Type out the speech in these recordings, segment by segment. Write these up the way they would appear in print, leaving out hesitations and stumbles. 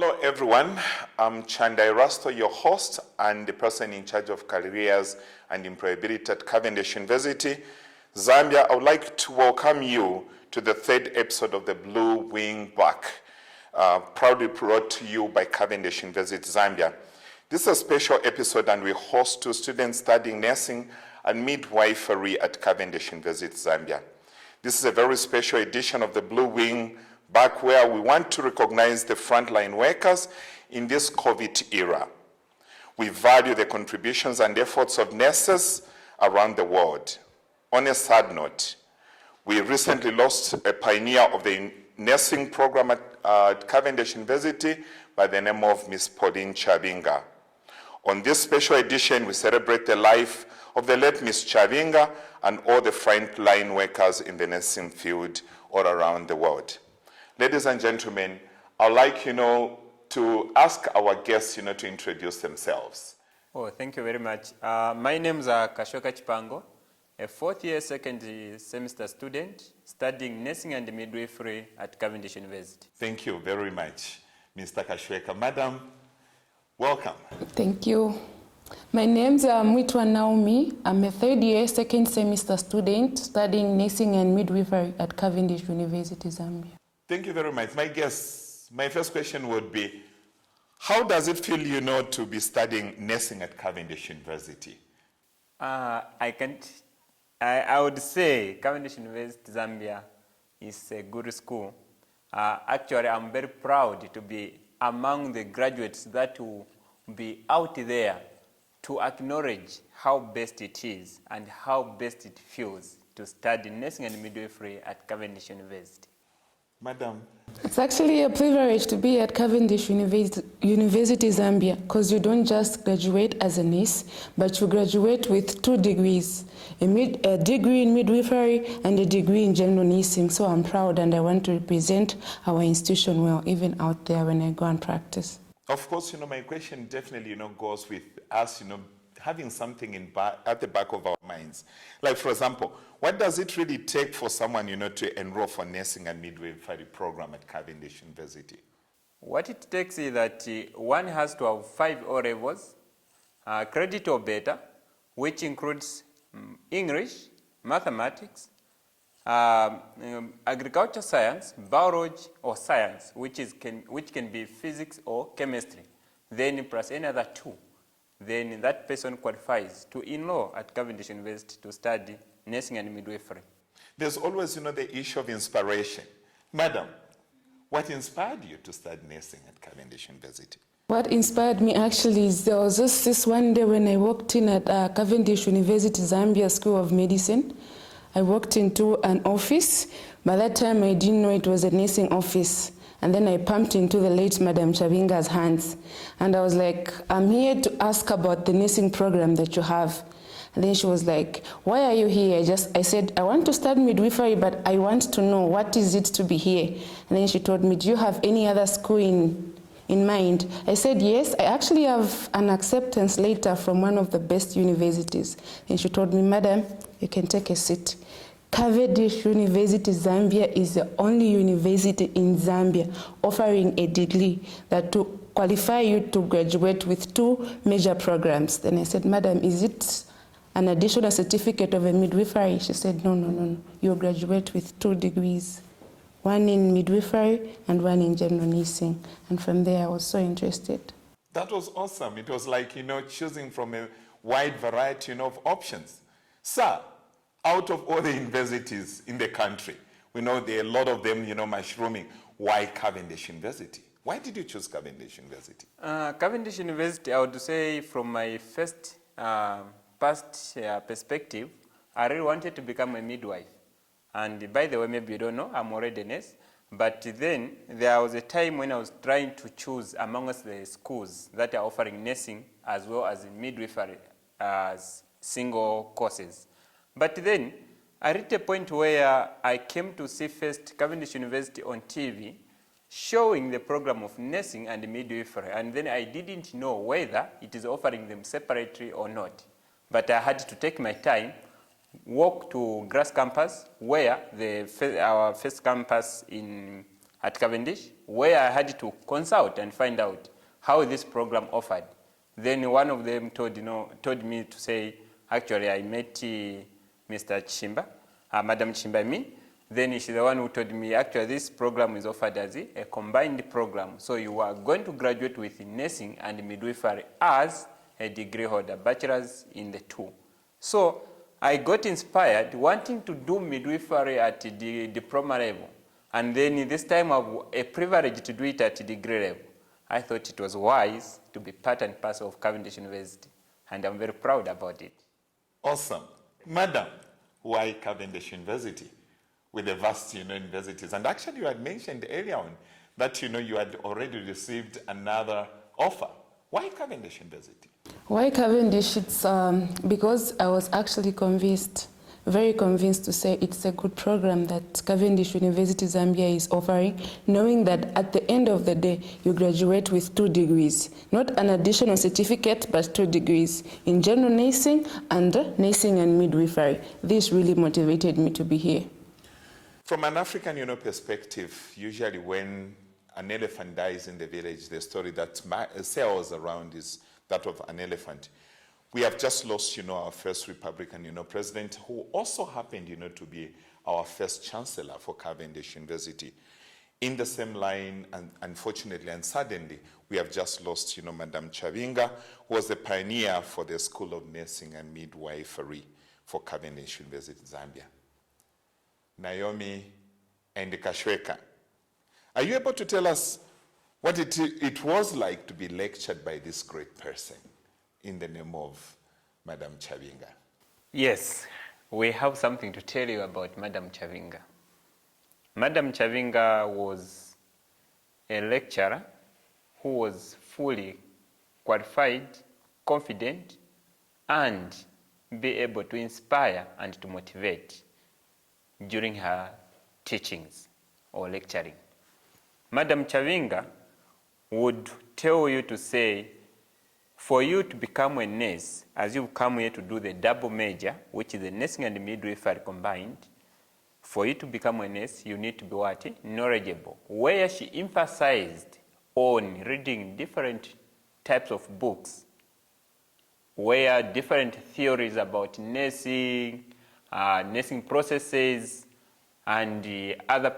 Hello everyone, I'm Chandai Rasto, your host and the person in charge of careers and employability at Cavendish University, Zambia. I would like to welcome you to the third episode of the Blue Wingback, proudly brought to you by Cavendish University, Zambia. This is a special episode and we host two students studying nursing and midwifery at Cavendish University, Zambia. This is a very special edition of the Blue Wingback where we want to recognize the frontline workers in this COVID era. We value the contributions and efforts of nurses around the world. On a sad note, we recently lost a pioneer of the nursing program at Cavendish University by the name of Miss Pauline Chabinga. On this special edition, we celebrate the life of the late Miss Chavinga and all the frontline workers in the nursing field all around the world. Ladies and gentlemen, I'd like, to ask our guests, to introduce themselves. Oh, thank you very much. My name is Kashoka Chipango, a fourth year second semester student studying nursing and midwifery at Cavendish University. Thank you very much, Mr. Kashweka. Madam, welcome. Thank you. My name's Mwitwa Naomi. I'm a third year second semester student studying nursing and midwifery at Cavendish University, Zambia. Thank you very much. My first question would be, how does it feel, to be studying nursing at Cavendish University? I would say Cavendish University, Zambia is a good school. Actually, I'm very proud to be among the graduates that will be out there to acknowledge how best it is and how best it feels to study nursing and midwifery at Cavendish University. Madam? It's actually a privilege to be at Cavendish University, Zambia, because you don't just graduate as a nurse, but you graduate with 2 degrees, a degree in midwifery and a degree in general nursing. So I'm proud and I want to represent our institution well, even out there when I go and practice. Of course, my question definitely, goes with us, having something at the back of our minds. Like, for example, what does it really take for someone, to enroll for nursing and midwifery program at Cavendish University? What it takes is that one has to have 5 O levels, credit or better, which includes English, mathematics, agriculture science, biology or science, which can be physics or chemistry, then plus any other 2. Then that person qualifies to enroll at Cavendish University to study nursing and midwifery. There's always, the issue of inspiration. Madam, what inspired you to study nursing at Cavendish University? What inspired me actually is there was just this one day when I walked in at Cavendish University, Zambia School of Medicine. I walked into an office. By that time, I didn't know it was a nursing office. And then I pumped into the late Madam Chavinga's hands. And I was like, I'm here to ask about the nursing program that you have. And then she was like, why are you here? I said, I want to study midwifery, but I want to know what is it to be here. And then she told me, do you have any other school in mind? I said, yes, I actually have an acceptance letter from one of the best universities. And she told me, madam, you can take a seat. Cavendish University, Zambia is the only university in Zambia offering a degree that to qualify you to graduate with 2 major programs. Then I said, madam, is it an additional certificate of a midwifery? She said, no. You'll graduate with 2 degrees, 1 in midwifery and 1 in general nursing. And from there, I was so interested. That was awesome. It was like, choosing from a wide variety, of options. Sir, out of all the universities in the country, we know there are a lot of them, mushrooming. Why Cavendish University? Why did you choose Cavendish University? Cavendish University, I would say from my first past perspective, I really wanted to become a midwife. And by the way, maybe you don't know, I'm already a nurse. But then there was a time when I was trying to choose amongst the schools that are offering nursing as well as midwifery as single courses. But then I reached a point where I came to see first Cavendish University on TV showing the program of nursing and midwifery, and then I didn't know whether it is offering them separately or not. But I had to take my time, walk to Grass Campus, where our first campus in at Cavendish, where I had to consult and find out how this program offered. Then one of them told me to say, actually, I met Mr. Chimba, Madam Chimba, me. Then she's the one who told me, actually, this program is offered as a combined program. So you are going to graduate with nursing and midwifery as a degree holder, bachelor's in the two. So I got inspired wanting to do midwifery at the diploma level. And then this time I have a privilege to do it at degree level. I thought it was wise to be part and parcel of Cavendish University. And I'm very proud about it. Awesome. Madam, why Cavendish University with the vast universities? And actually you had mentioned earlier on that you had already received another offer. Why Cavendish University? Why Cavendish? It's because I was actually convinced, very convinced to say it's a good program that Cavendish University Zambia is offering, knowing that at the end of the day, you graduate with 2 degrees, not an additional certificate, but 2 degrees in general nursing and nursing and midwifery. This really motivated me to be here. From an African, perspective, usually when an elephant dies in the village, the story that sails around is that of an elephant. We have just lost, our first Republican, president, who also happened, to be our first chancellor for Cavendish University. In the same line, and unfortunately and suddenly, we have just lost, Madam Chavinga, who was the pioneer for the School of Nursing and Midwifery for Cavendish University, Zambia. Naomi and Kashweka, are you able to tell us what it was like to be lectured by this great person in the name of Madam Chavinga? Yes, we have something to tell you about Madam Chavinga. Madam Chavinga was a lecturer who was fully qualified, confident, and be able to inspire and to motivate during her teachings or lecturing. Madam Chavinga would tell you to say, for you to become a nurse, as you've come here to do the double major, which is the nursing and midwifery combined, for you to become a nurse, you need to be what? Knowledgeable. Where she emphasized on reading different types of books, where different theories about nursing, nursing processes, and the other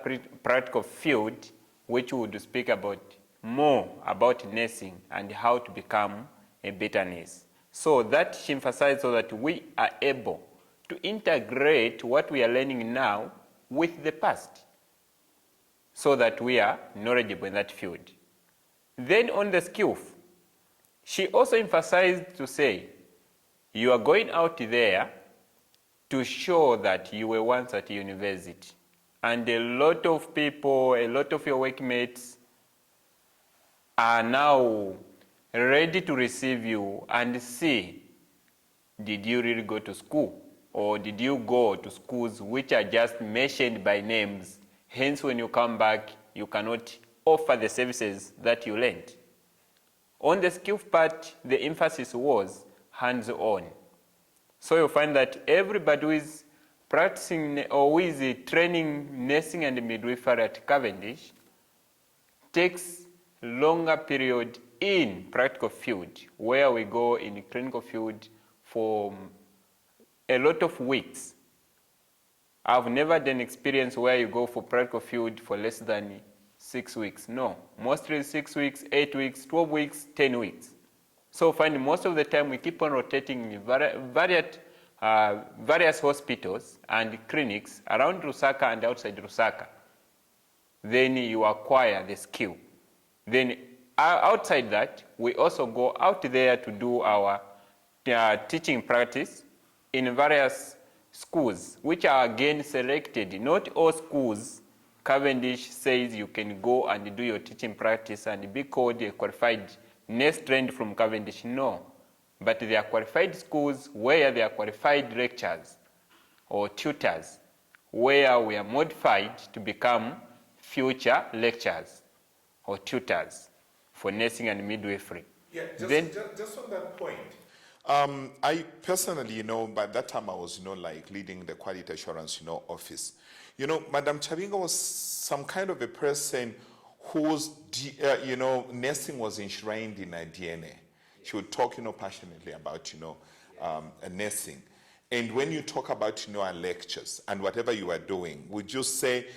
practical field, which would speak about more about nursing and how to become a better nurse. So that she emphasized so that we are able to integrate what we are learning now with the past, so that we are knowledgeable in that field. Then on the skill, she also emphasized to say, you are going out there to show that you were once at university. And a lot of people, a lot of your workmates are now ready to receive you and see, did you really go to school? Or did you go to schools which are just mentioned by names? Hence, when you come back, you cannot offer the services that you learned. On the skill part, the emphasis was hands-on. So you'll find that everybody who is practicing or who is training nursing and midwifery at Cavendish takes longer period in practical field, where we go in clinical field for a lot of weeks. I've never done experience where you go for practical field for less than 6 weeks. No, mostly 6 weeks, 8 weeks, 12 weeks, 10 weeks. So find most of the time we keep on rotating in various hospitals and clinics around Lusaka and outside Lusaka. Then you acquire the skill. Then outside that, we also go out there to do our teaching practice in various schools, which are again selected. Not all schools, Cavendish says you can go and do your teaching practice and be called a qualified nurse trained from Cavendish. No. But they are qualified schools where they are qualified lecturers or tutors, where we are modified to become future lecturers or tutors for nursing and midwifery. Yeah, just on that point, I personally, by that time I was, like leading the quality assurance, office. Madam Chavinga was some kind of a person whose, nursing was enshrined in her DNA. She would talk, passionately about, nursing. And when you talk about, her lectures and whatever you are doing, would you say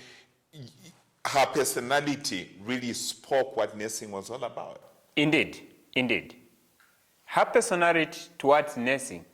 her personality really spoke what nursing was all about? Indeed, indeed. Her personality towards nursing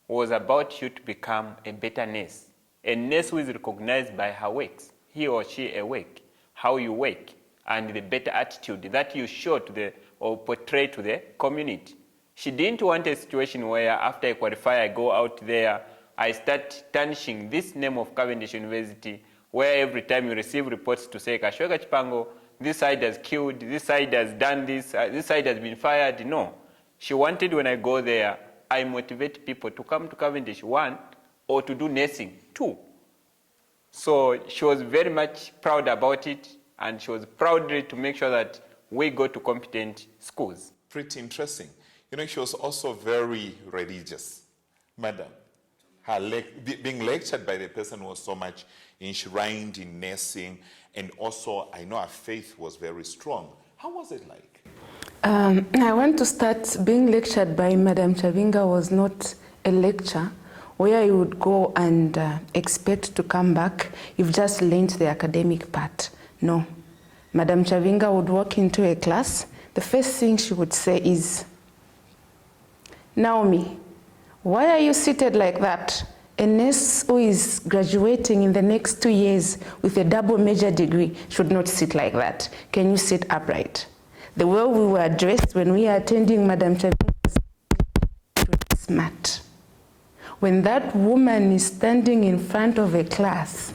was about you to become a better nurse. A nurse who is recognized by her works, he or she awake, how you work, and the better attitude that you show to the, or portray to the community. She didn't want a situation where after I qualify, I go out there, I start tarnishing this name of Cavendish University, where every time you receive reports to say, Kashweka Chipango, this side has killed, this side has done this side has been fired. No. She wanted when I go there, I motivate people to come to Cavendish, 1, or to do nursing, 2. So she was very much proud about it, and she was proud to make sure that we go to competent schools. Pretty interesting. She was also very religious, madam. Being lectured by the person who was so much enshrined in nursing, and also I know her faith was very strong. How was it like? I want to start being lectured by Madam Chavinga was not a lecture where you would go and expect to come back. You've just learned the academic part. No. Madam Chavinga would walk into a class. The first thing she would say is, Naomi, why are you seated like that? A nurse who is graduating in the next 2 years with a double major degree should not sit like that. Can you sit upright? The way we were dressed when we are attending Madam Chavinga's smart. When that woman is standing in front of a class,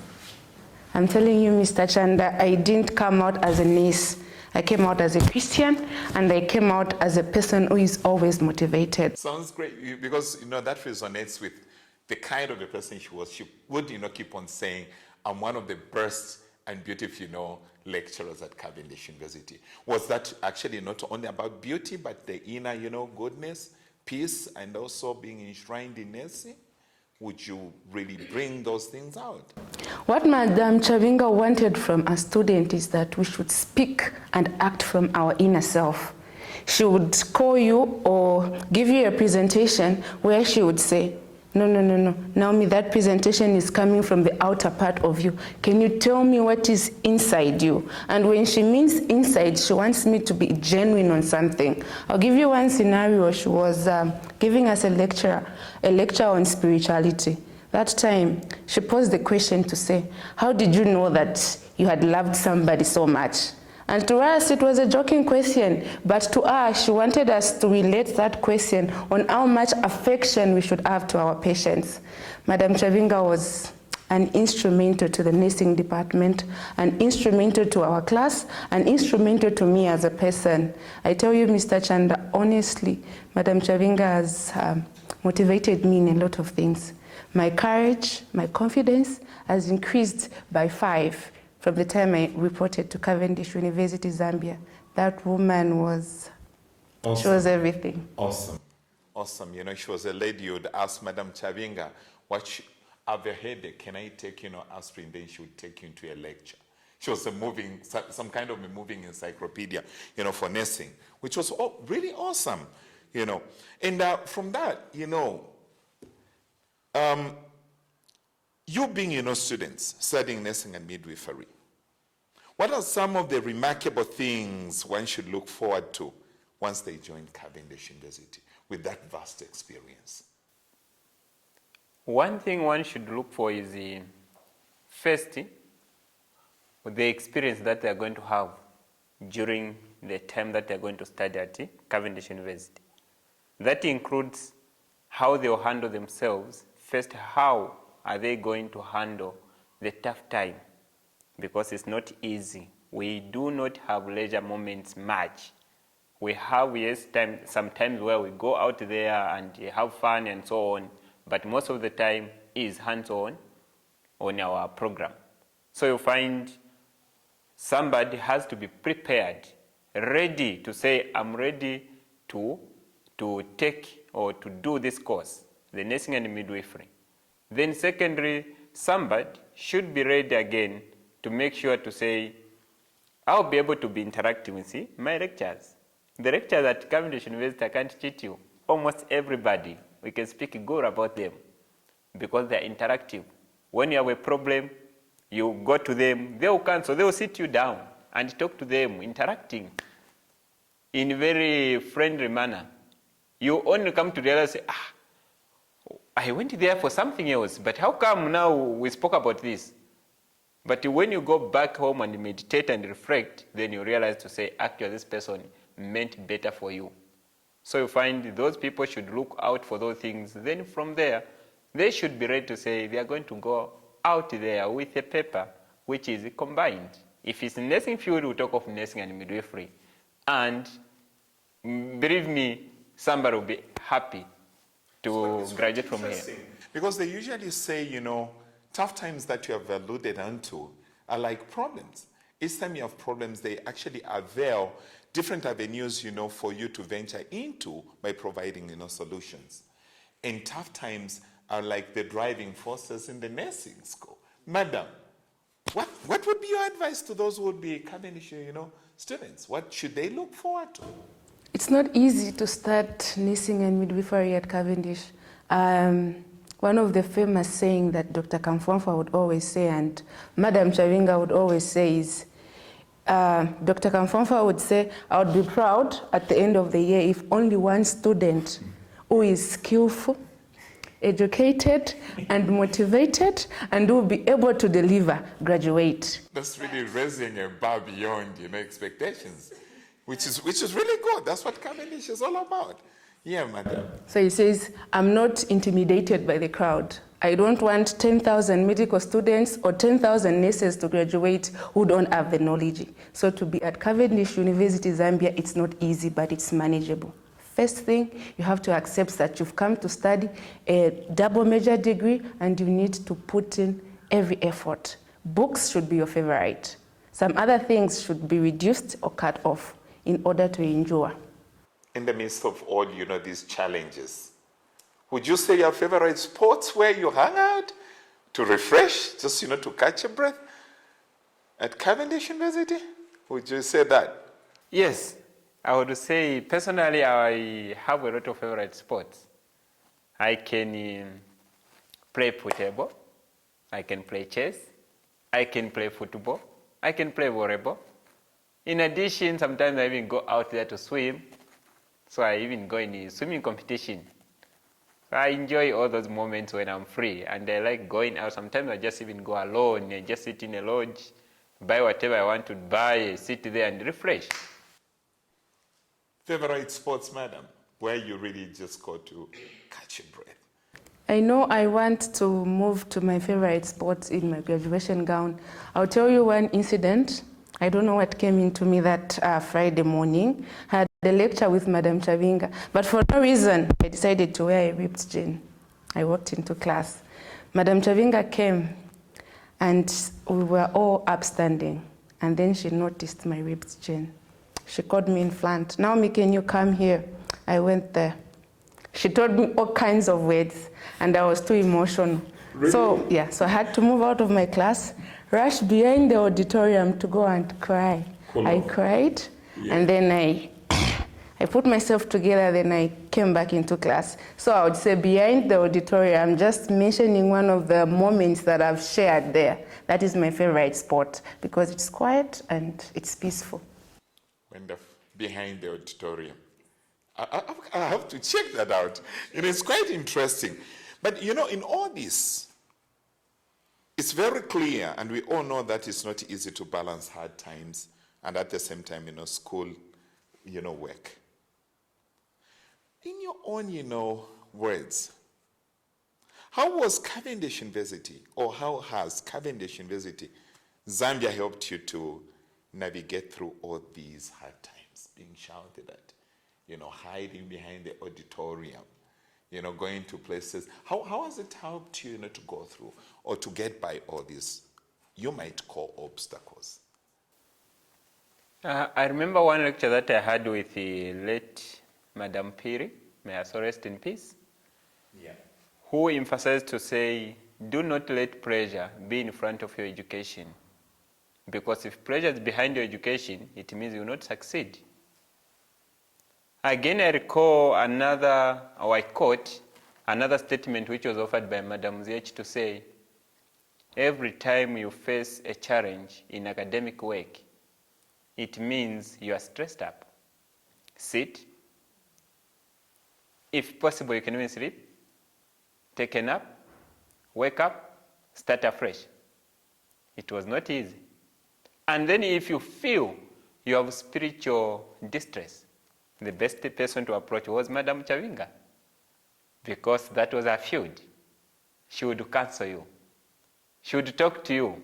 I'm telling you, Mr. Chanda, I didn't come out as a nurse. I came out as a Christian, and I came out as a person who is always motivated. Sounds great, because that resonates with the kind of a person she was. She would keep on saying, I'm one of the best and beautiful lecturers at Cavendish University. Was that actually not only about beauty, but the inner goodness, peace, and also being enshrined in nursing? Would you really bring those things out? What Madam Chavinga wanted from a student is that we should speak and act from our inner self. She would call you or give you a presentation where she would say, no, Naomi, that presentation is coming from the outer part of you. Can you tell me what is inside you? And when she means inside, she wants me to be genuine on something. I'll give you one scenario. She was giving us a lecture on spirituality. That time, she posed the question to say, how did you know that you had loved somebody so much? And to us, it was a joking question, but to her, she wanted us to relate that question on how much affection we should have to our patients. Madam Chavinga was an instrumental to the nursing department, an instrumental to our class, an instrumental to me as a person. I tell you, Mr. Chanda, honestly, Madam Chavinga has motivated me in a lot of things. My courage, my confidence has increased by 5. From the time I reported to Cavendish University, Zambia. That woman was, awesome. She was everything. Awesome. Awesome. She was a lady. You would ask Madam Chavinga, have a headache, can I take, aspirin? Then she would take you into a lecture. She was some kind of a moving encyclopedia, for nursing, which was really awesome, And from that, you being, students studying nursing and midwifery, what are some of the remarkable things one should look forward to once they join Cavendish University with that vast experience? One thing one should look for is first, the experience that they are going to have during the time that they are going to study at Cavendish University. That includes how they will handle themselves. First, how are they going to handle the tough time? Because it's not easy. We do not have leisure moments much. We have, yes, sometimes where we go out there and have fun and so on, but most of the time is hands-on on our program. So you find somebody has to be prepared, ready to say, I'm ready to take or to do this course, the nursing and midwifery. Then secondly, somebody should be ready again to make sure to say, I'll be able to be interacting with my lecturers. The lecturers at Cavendish University, I can't cheat you. Almost everybody, we can speak good about them because they're interactive. When you have a problem, you go to them, they will cancel, they will sit you down and talk to them, interacting in a very friendly manner. You only come to realize, I went there for something else, but how come now we spoke about this? But when you go back home and meditate and reflect, then you realize to say, actually, this person meant better for you. So you find those people should look out for those things. Then from there, they should be ready to say they are going to go out there with a paper which is combined. If it's nursing field, we'll talk of nursing and midwifery. And believe me, somebody will be happy to graduate from here. Because they usually say, tough times that you have alluded onto are like problems. Each time you have problems, they actually avail different avenues, for you to venture into by providing, solutions. And tough times are like the driving forces in the nursing school. Madam, what would be your advice to those who would be Cavendish, students? What should they look forward to? It's not easy to start nursing and midwifery at Cavendish. One of the famous saying that Dr. Kamfwamfa would always say, and Madam Chavinga would always say is, Dr. Kamfwamfa would say, I would be proud at the end of the year if only one student who is skillful, educated, and motivated, and will be able to deliver, graduate. That's really raising a bar beyond, expectations, which is really good. That's what Cavendish is all about. Yeah, madam. So he says, I'm not intimidated by the crowd. I don't want 10,000 medical students or 10,000 nurses to graduate who don't have the knowledge. So to be at Cavendish University, Zambia, it's not easy, but it's manageable. First thing, you have to accept that you've come to study a double major degree and you need to put in every effort. Books should be your favorite. Some other things should be reduced or cut off in order to endure. In the midst of all, these challenges, would you say your favorite sports where you hang out to refresh, just, to catch a breath at Cavendish University? Would you say that? Yes, I would say personally I have a lot of favorite sports. I can play football, I can play chess, I can play football, I can play volleyball. In addition, sometimes I even go out there to swim. So I even go in a swimming competition. I enjoy all those moments when I'm free, and I like going out. Sometimes I just even go alone, I just sit in a lodge, buy whatever I want to buy, sit there and refresh. Favorite sports, madam, where you really just go to catch your breath? I know I want to move to my favorite sport in my graduation gown. I'll tell you one incident. I don't know what came into me that Friday morning. I had a lecture with Madam Chavinga, but for no reason, I decided to wear a ripped jean. I walked into class. Madam Chavinga came, and we were all upstanding. And then she noticed my ripped jean. She called me in front. Naomi, can you come here? I went there. She told me all kinds of words, and I was too emotional. Really? So I had to move out of my class, rush behind the auditorium to go and cry. I cried, and then I put myself together, then I came back into class. So I would say behind the auditorium, just mentioning one of the moments that I've shared there. That is my favorite spot because it's quiet and it's peaceful. Wonderful. Behind the auditorium. I have to check that out. It is quite interesting. But in all this, it's very clear, and we all know that it's not easy to balance hard times and at the same time, school, work. In your own, words, how was Cavendish University, or how has Cavendish University, Zambia, helped you to navigate through all these hard times, being shouted at, hiding behind the auditorium, going to places? How has it helped you, to go through or to get by all these, you might call obstacles? I remember one lecture that I had with the late Madam Piri, may her soul rest in peace, Yeah. who emphasized to say, do not let pressure be in front of your education. Because if pressure is behind your education, it means you will not succeed. Again, I recall I quote another statement which was offered by Madam ZH to say, every time you face a challenge in academic work, it means you are stressed up. Sit. If possible, you can even sleep. Take a nap. Wake up. Start afresh. It was not easy. And then if you feel you have spiritual distress, the best person to approach was Madam Chavinga, because that was her field. She would counsel you. She would talk to you.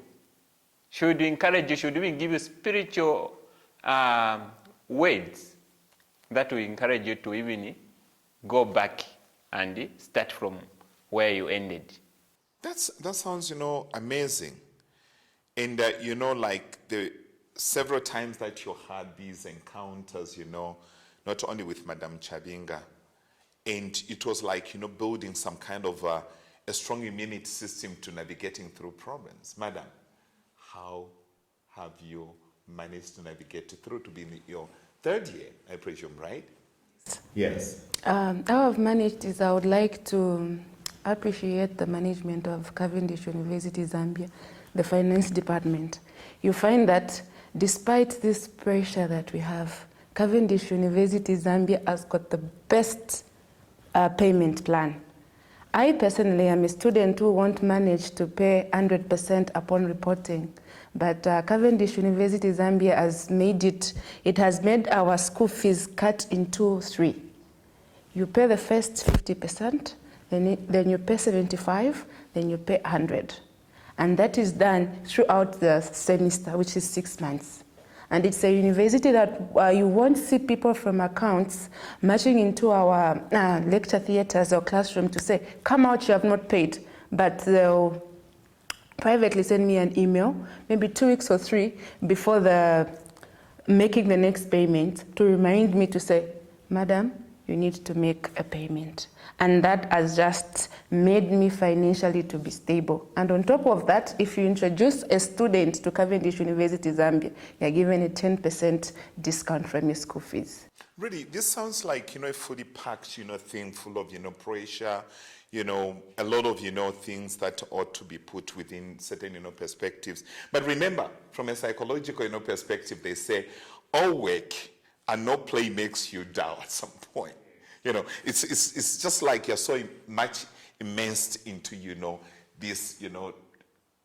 She would encourage you. She would even give you spiritual words that will encourage you to even go back and start from where you ended. That sounds, amazing. And, like the several times that you had these encounters, not only with Madam Chavinga, and it was like, building some kind of a strong immunity system to navigating through problems. Madam, how have you managed to navigate through to be in your third year, I presume, right? Yes. How I've managed is I would like to appreciate the management of Cavendish University Zambia, the finance department. You find that despite this pressure that we have, Cavendish University Zambia has got the best payment plan. I personally am a student who won't manage to pay 100% upon reporting, but Cavendish University Zambia has made our school fees cut into 3. You pay the first 50%, then you pay 75, then you pay 100. And that is done throughout the semester, which is 6 months. And it's a university that you won't see people from accounts marching into our lecture theaters or classroom to say, come out, you have not paid. But they'll privately send me an email, maybe 2 weeks or 3 before making the next payment, to remind me to say, Madam, you need to make a payment. And that has just made me financially to be stable. And on top of that, if you introduce a student to Cavendish University Zambia, you're given a 10% discount from your school fees. Really, this sounds like, a fully packed, thing full of, pressure, a lot of, things that ought to be put within certain, perspectives. But remember, from a psychological, perspective, they say, all work and no play makes you dull at some point. It's just like you're so much immersed into, these,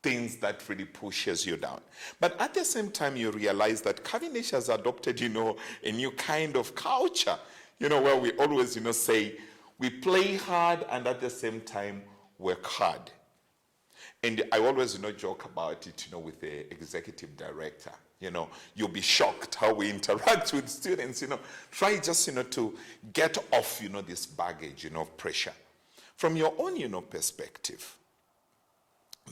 things that really pushes you down. But at the same time, you realize that Cavendish has adopted, a new kind of culture, where we always, say, we play hard and at the same time work hard. And I always, joke about it, with the executive director. You'll be shocked how we interact with students, Try just, to get off, this baggage, of pressure. From your own, perspective,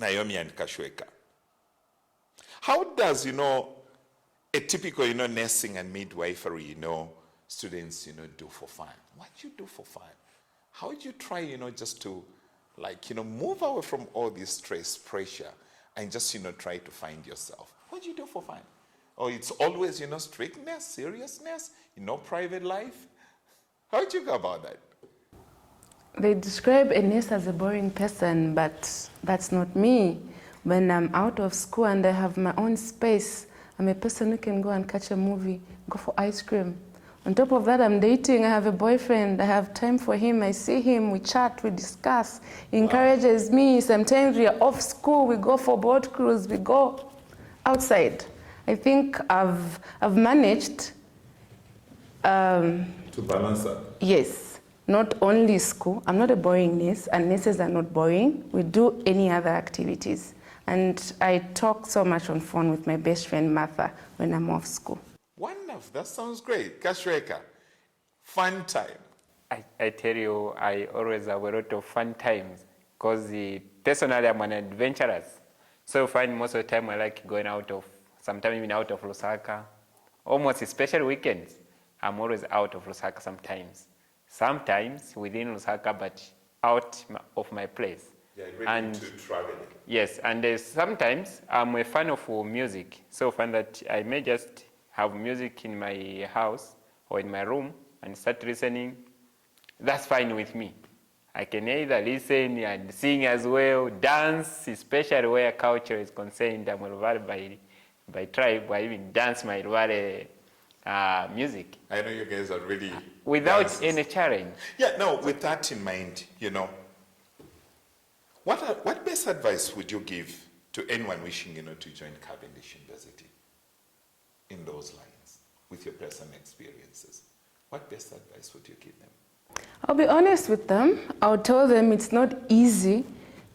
Naomi and Kashweka, how does, a typical, nursing and midwifery, students, do for fun? What do you do for fun? How do you try, just to, move away from all this stress, pressure, and just, try to find yourself? What do you do for fun? Or it's always, strictness, seriousness, private life? How do you go about that? They describe a nurse as a boring person, but that's not me. When I'm out of school and I have my own space, I'm a person who can go and catch a movie, go for ice cream. On top of that, I'm dating, I have a boyfriend, I have time for him, I see him, we chat, we discuss. He encourages me. Sometimes we are off school, we go for boat cruise, we go outside. I think I've managed to balance that. Yes, not only school. I'm not a boring nurse, and nurses are not boring. We do any other activities. And I talk so much on phone with my best friend Martha when I'm off school. Wonderful, that sounds great. Kashweka, fun time. I tell you, I always have a lot of fun times because personally I'm an adventurous. So I find most of the time I like going sometimes even out of Lusaka. Almost especially weekends, I'm always out of Lusaka sometimes. sometimes within Lusaka, but out of my place. Yeah, really and to traveling. Yes, and sometimes I'm a fan of music, so fun that I may just have music in my house or in my room and start listening. That's fine with me. I can either listen and sing as well, dance, especially where culture is concerned. I'm involved by tribe, I even dance my Rware music. I know you guys are really Without dancers. any challenge. Yeah, no, with that in mind, what best advice would you give to anyone wishing, to join Cavendish University in those lines with your personal experiences? What best advice would you give them? I'll be honest with them. I'll tell them it's not easy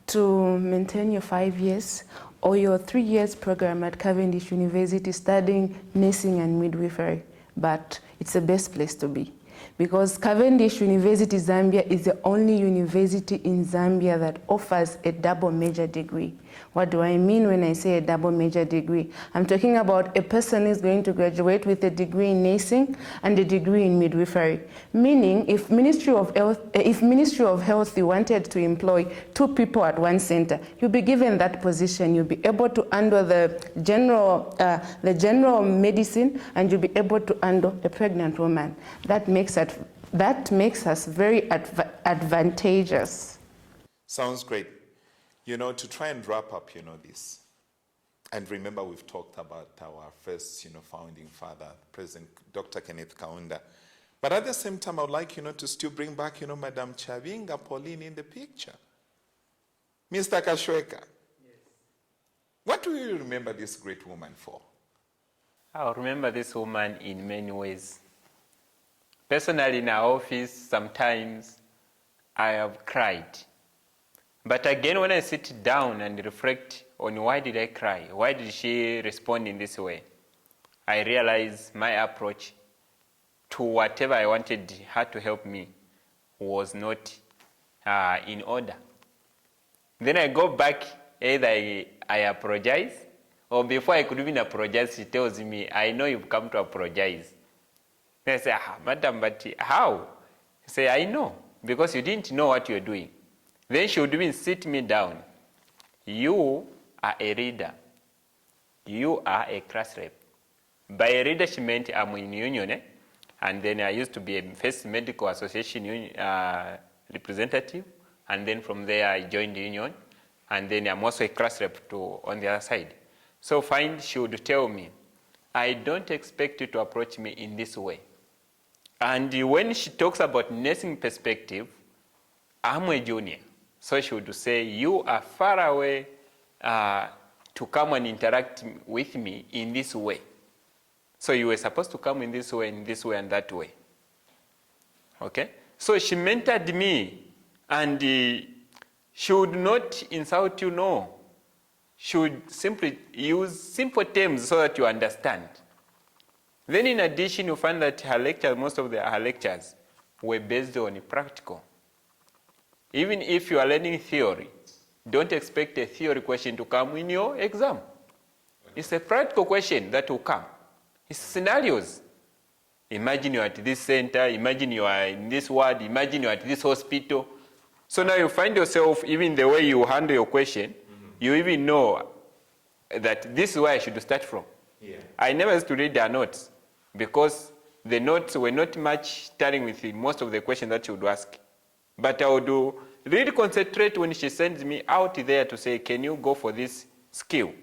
to maintain your 5 years or your 3 years program at Cavendish University studying nursing and midwifery, but it's the best place to be. Because Cavendish University Zambia is the only university in Zambia that offers a double major degree. What do I mean when I say a double major degree? I'm talking about a person is going to graduate with a degree in nursing and a degree in midwifery. Meaning, if Ministry of Health wanted to employ 2 people at one center, you'll be given that position. You'll be able to handle the general medicine, and you'll be able to handle a pregnant woman. That makes us very advantageous. Sounds great. To try and wrap up, this, and remember we've talked about our first, founding father, President Dr. Kenneth Kaunda. But at the same time, I would like, to still bring back, Madam Chavinga, Pauline in the picture. Mr. Kashweka. Yes. What do you remember this great woman for? I'll remember this woman in many ways. Personally, in our office, sometimes I have cried. But again, when I sit down and reflect on why did I cry, why did she respond in this way, I realize my approach to whatever I wanted her to help me was not in order. Then I go back, either I apologize, or before I could even apologize, she tells me, I know you've come to apologize. Then I say, madam, but how? I say, I know, because you didn't know what you're doing. Then she would even sit me down. You are a reader. You are a class rep. By a reader, she meant I'm in union, and then I used to be a first medical association representative, and then from there I joined the union, and then I'm also a class rep on the other side. So fine, she would tell me, I don't expect you to approach me in this way. And when she talks about nursing perspective, I'm a junior. So she would say, you are far away to come and interact with me in this way. So you were supposed to come in this way, and that way. Okay? So she mentored me, and she would not insult you, no. She would simply use simple terms so that you understand. Then in addition, you find that most of her lectures were based on practical. Even if you are learning theory, don't expect a theory question to come in your exam. It's a practical question that will come. It's scenarios. Imagine you're at this center, imagine you are in this ward, imagine you're at this hospital. So now you find yourself, even the way you handle your question, you even know that this is where I should start from. Yeah. I never used to read their notes because the notes were not much starting with most of the questions that she would ask. But I would really concentrate when she sends me out there to say, can you go for this skill?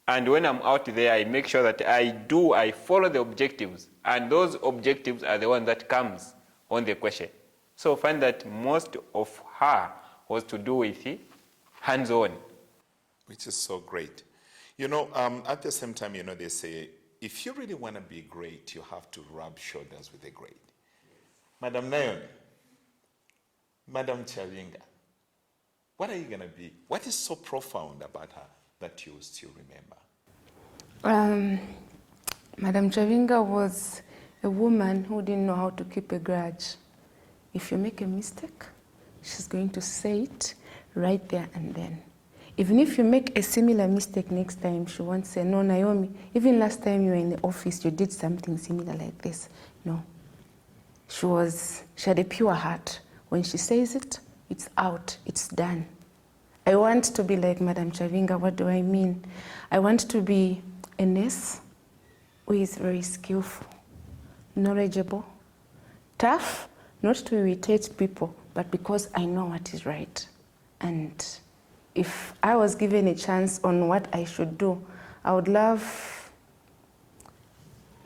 And when I'm out there, I make sure that I follow the objectives. And those objectives are the ones that comes on the question. So I find that most of her was to do with hands-on. Which is so great. At the same time, they say, if you really want to be great, you have to rub shoulders with the great. Madam Naomi, Madam Chavinga, what are you going to be? What is so profound about her that you still remember? Madam Chavinga was a woman who didn't know how to keep a grudge. If you make a mistake, she's going to say it right there and then. Even if you make a similar mistake next time, she won't say, no, Naomi, even last time you were in the office, you did something similar like this. No. She had a pure heart. When she says it, it's out, it's done. I want to be like Madam Chavinga. What do I mean? I want to be a nurse who is very skillful, knowledgeable, tough, not to irritate people, but because I know what is right. And if I was given a chance on what I should do, I would love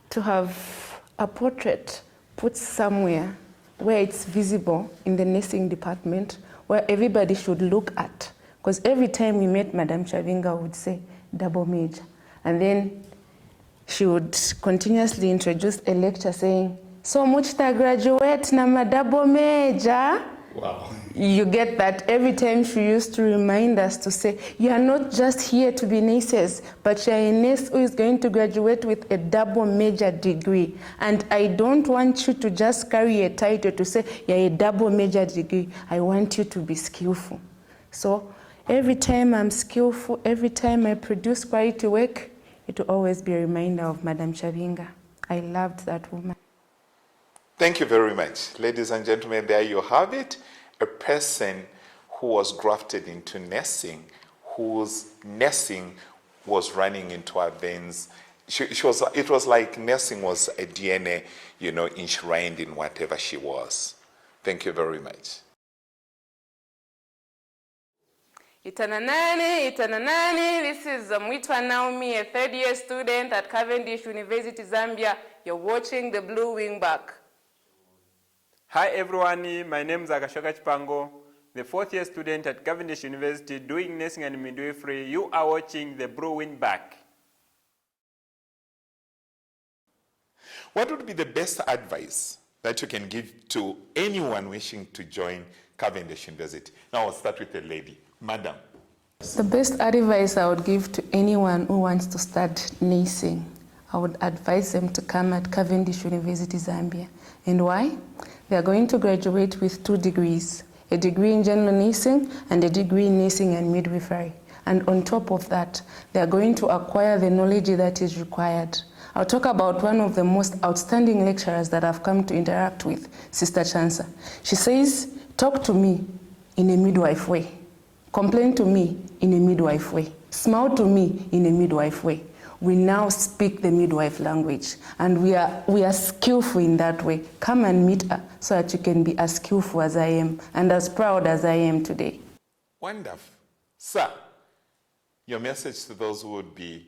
to have a portrait put somewhere where it's visible in the nursing department, where everybody should look at. Because every time we met Madam Chavinga would say, double major. And then she would continuously introduce a lecture saying, so much to graduate na ma double major. Wow. You get that every time she used to remind us to say, you are not just here to be nurses, but you are a nurse who is going to graduate with a double major degree. And I don't want you to just carry a title to say you are a double major degree. I want you to be skillful. So every time I'm skillful, every time I produce quality work, it will always be a reminder of Madam Chavinga. I loved that woman. Thank you very much. Ladies and gentlemen, there you have it. A person who was grafted into nursing, whose nursing was running into her veins. It was like nursing was a DNA, enshrined in whatever she was. Thank you very much. Itananani, this is Mwitwa Naomi, a third-year student at Cavendish University, Zambia. You're watching the Blue Wingback. Hi everyone, my name is Akashoka Chipango, the fourth-year student at Cavendish University doing nursing and midwifery. You are watching the Blue Wingback. What would be the best advice that you can give to anyone wishing to join Cavendish University? Now I'll start with the lady. Madam. The best advice I would give to anyone who wants to start nursing, I would advise them to come at Cavendish University, Zambia. And why? They are going to graduate with 2 degrees, a degree in general nursing and a degree in nursing and midwifery. And on top of that, they are going to acquire the knowledge that is required. I'll talk about one of the most outstanding lecturers that I've come to interact with, Sister Chansa. She says, talk to me in a midwife way. Complain to me in a midwife way. Smile to me in a midwife way. We now speak the midwife language, and we are skillful in that way. Come and meet her so that you can be as skillful as I am and as proud as I am today. Wonderful. Sir, your message to those who would be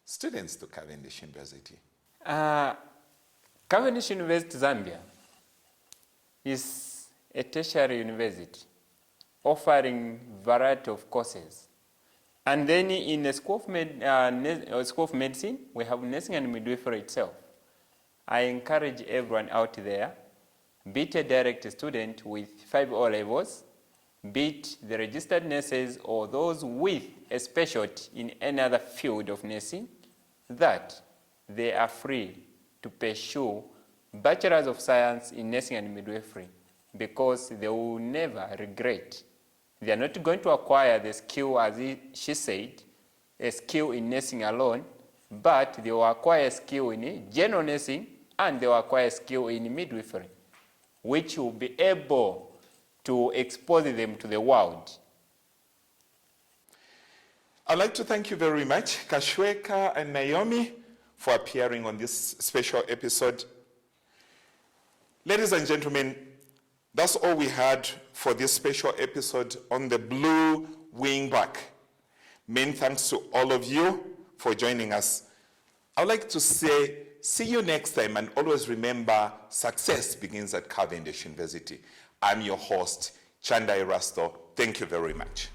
students to Cavendish University. Cavendish University, Zambia is a tertiary university offering variety of courses. And then in the School of Medicine, we have nursing and midwifery itself. I encourage everyone out there, be it a direct student with 5 O-levels, be it the registered nurses or those with a specialty in any other field of nursing, that they are free to pursue Bachelors of Science in Nursing and Midwifery, because they will never regret. They are not going to acquire the skill, as she said, a skill in nursing alone, but they will acquire a skill in general nursing and they will acquire a skill in midwifery, which will be able to expose them to the world. I'd like to thank you very much, Kashweka and Naomi, for appearing on this special episode. Ladies and gentlemen, that's all we had for this special episode on the Blue Wingback. Many thanks to all of you for joining us. I would like to say, see you next time, and always remember, success begins at Cavendish University. I'm your host, Chandai Rasto. Thank you very much.